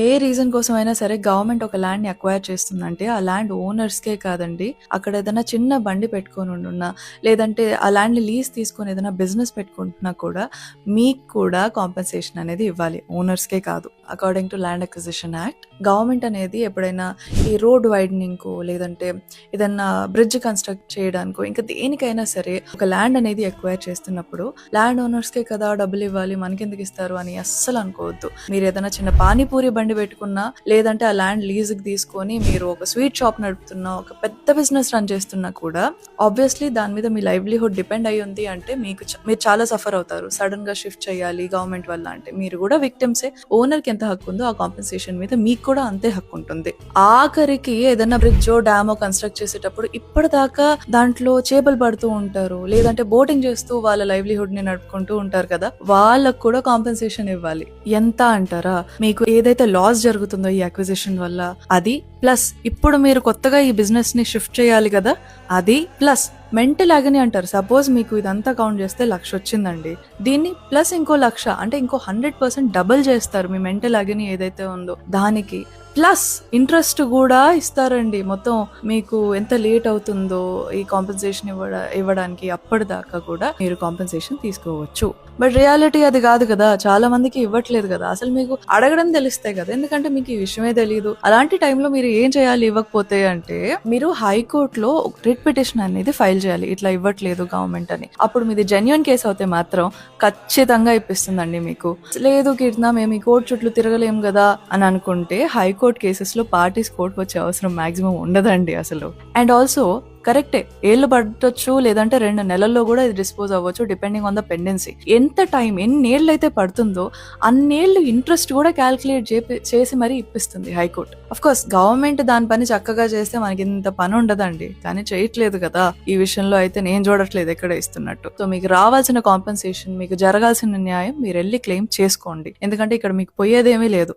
ఏ reason కోసమైనా సరే government ఒక ల్యాండ్‌ని అక్వైర్ చేస్తుందంటే, ఆ ల్యాండ్ ఓనర్స్‌కే కాదండి. అక్కడ ఏదైనా చిన్న బండి పెట్టుకొని ఉండున్నా, లేదంటే ఆ ల్యాండ్‌ని లీజ్ తీసుకొని ఏదైనా బిజినెస్ పెట్టుకుంటున్నా కూడా, మీకు కూడా కాంపెన్సేషన్ అనేది ఇవ్వాలి. ఓనర్స్‌కే కాదు. According to land acquisition act government అనేది ఎప్పుడైనా ఈ రోడ్ వైడనింగ్‌కో, లేదంటే ఏదన్నా బ్రిడ్జ్ కన్‌స్ట్రక్ట్ చేయడానికో, ఇంకా దేనికైనా సరే ఒక ల్యాండ్ అనేది అక్వైర్ చేస్తున్నప్పుడు, ల్యాండ్ ఓనర్స్‌కే కదా డబ్బులివ్వాలి, మనకెందుకు ఇస్తారు అని అస్సలు అనుకోవద్దు. మీరు ఏదైనా చిన్న పానీపూరి బండి పెట్టుకున్నా, లేదంటే ఆ ల్యాండ్ లీజ్‌కి తీసుకొని మీరు ఒక స్వీట్ షాప్ నడుపుతున్నా, ఒక పెద్ద బిజినెస్ రన్ చేస్తున్నా కూడా ఆబ్వియస్లీ దాని మీద మీ లైవ్లీహుడ్ డిపెండ్ అయ్యి ఉంది అంటే మీరు చాలా సఫర్ అవుతారు. సడన్‌గా షిఫ్ట్ చేయాలి గవర్నమెంట్ వల్ల అంటే మీరు కూడా విక్టిమ్సే. ఓనర్‌కి ఎంత హక్కు ఉందో ఆ కాంపెన్సేషన్ మీద మీకు కూడా అంతే హక్కు ఉంటుంది. ఆఖరికి ఏదైనా బ్రిడ్జో డ్యామో కన్స్ట్రక్ట్ చేసేటప్పుడు ఇప్పటిదాకా దాంట్లో చేపలు పడుతూ ఉంటారు, లేదంటే బోటింగ్ చేస్తూ వాళ్ళ లైవ్లీహుడ్ ని నడుపుకుంటూ ఉంటారు కదా, వాళ్ళకు కూడా కాంపెన్సేషన్ ఇవ్వాలి. ఎంత అంటారా? మీకు ఏదైతే లాస్ జరుగుతుందో ఈ అక్విజిషన్ వల్ల అది, ప్లస్ ఇప్పుడు మీరు కొత్తగా ఈ బిజినెస్ ని షిఫ్ట్ చేయాలి కదా అది, ప్లస్ మెంటల్ అగని అంటారు. సపోజ్ మీకు ఇదంతా కౌంట్ చేస్తే 1,00,000 వచ్చిందండి, దీన్ని ప్లస్ ఇంకో 1,00,000 అంటే ఇంకో 100% డబుల్ చేస్తారు మీ మెంటల్ అగని ఏదైతే ఉందో దానికి. ప్లస్ ఇంట్రెస్ట్ కూడా ఇస్తారండి. మొత్తం మీకు ఎంత లేట్ అవుతుందో ఈ కాంపెన్సేషన్ ఇవ్వడానికి అప్పటిదాకా కూడా మీరు కాంపెన్సేషన్ తీసుకోవచ్చు. బట్ రియాలిటీ అది కాదు కదా, చాలా మందికి ఇవ్వట్లేదు కదా. అసలు మీకు అడగడం తెలిస్తే కదా, ఎందుకంటే మీకు ఈ విషయమే తెలియదు. అలాంటి టైంలో మీరు ఏం చేయాలి ఇవ్వకపోతే అంటే, మీరు హైకోర్టులో రిట్ పిటిషన్ అనేది ఫైల్ చేయాలి, ఇట్లా ఇవ్వట్లేదు గవర్నమెంట్ అని. అప్పుడు మీది జెన్యున్ కేసు అయితే మాత్రం ఖచ్చితంగా ఇప్పిస్తుందండి మీకు. లేదు కీర్తన మేము ఈ కోర్టు చుట్టూ తిరగలేం కదా అని అనుకుంటే, హైకోర్టు కేసెస్ లో పార్టీస్ కోర్టుకు వచ్చే అవసరం మాక్సిమం ఉండదండి అసలు. అండ్ ఆల్సో కరెక్టే, ఏళ్ళు పట్టొచ్చు, లేదంటే 2 నెలల్లో కూడా ఇది డిస్పోజ్ అవ్వచ్చు, డిపెండింగ్ ఆన్ ద పెండెన్సీ. ఎంత టైం, ఎన్నేళ్ళు అయితే పడుతుందో అన్నేళ్ళు ఇంట్రెస్ట్ కూడా క్యాల్కులేట్ చేసి మరీ ఇప్పిస్తుంది హైకోర్టు. అఫ్ కోర్స్ గవర్నమెంట్ దాని పని చక్కగా చేస్తే మనకి ఇంత పని ఉండదండి, కానీ చేయట్లేదు కదా. ఈ విషయంలో అయితే నేను చూడట్లేదు ఎక్కడ ఇస్తున్నట్టు. సో మీకు రావాల్సిన కాంపెన్సేషన్, మీకు జరగాల్సిన న్యాయం మీరు వెళ్ళి క్లెయిమ్ చేసుకోండి, ఎందుకంటే ఇక్కడ మీకు పోయేదేమీ లేదు.